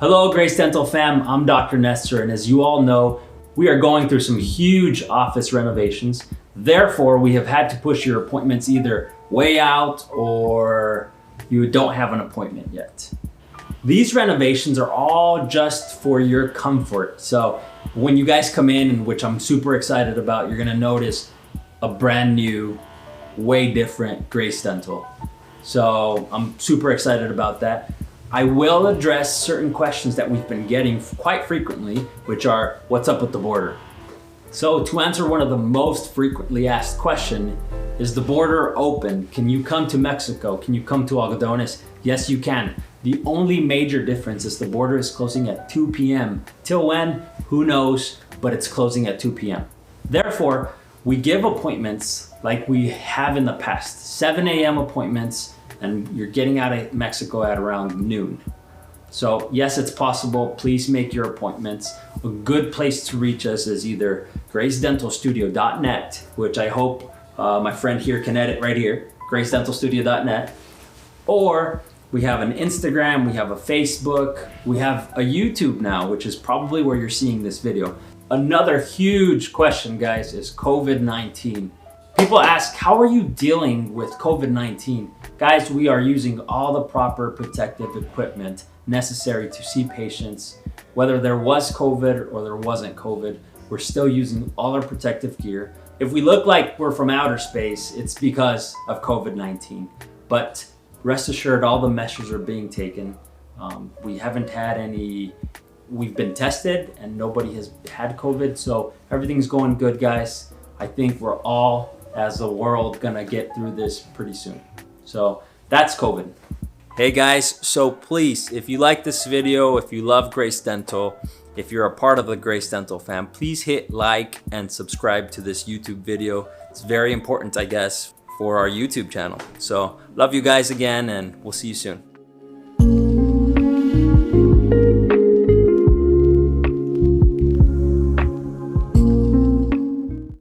Hello, Grace Dental fam. I'm Dr. Nestor, and as you all know, we are going through some huge office renovations. Therefore, we have had to push your appointments either way out or you don't have an appointment yet. These renovations are all just for your comfort. So when you guys come in, which I'm super excited about, you're gonna notice a brand new, way different Grace Dental. So I'm super excited about that. I will address certain questions that we've been getting quite frequently, which are, what's up with the border? So to answer one of the most frequently asked questions, is the border open? Can you come to Mexico? Can you come to Algodones? Yes, you can. The only major difference is the border is closing at 2 p.m. Till when? Who knows, but it's closing at 2 p.m. Therefore, we give appointments like we have in the past, 7 a.m. appointments, and you're getting out of Mexico at around noon. So yes, it's possible. Please make your appointments. A good place to reach us is either gracedentalstudio.net, which I hope my friend here can edit right here, gracedentalstudio.net, or we have an Instagram, we have a Facebook, we have a YouTube now, which is probably where you're seeing this video. Another huge question, guys, is COVID-19. People ask, how are you dealing with COVID-19? Guys, we are using all the proper protective equipment necessary to see patients. Whether there was COVID or there wasn't COVID, we're still using all our protective gear. If we look like we're from outer space, it's because of COVID-19. But rest assured, all the measures are being taken. We haven't had any, we've been tested and nobody has had COVID, so everything's going good, guys. I think we're all, as a world, gonna get through this pretty soon. So that's COVID. Hey guys, so please, if you like this video, if you love Grace Dental, if you're a part of the Grace Dental fam, please hit like and subscribe to this YouTube video. It's very important, I guess, for our YouTube channel. So love you guys again, and we'll see you soon.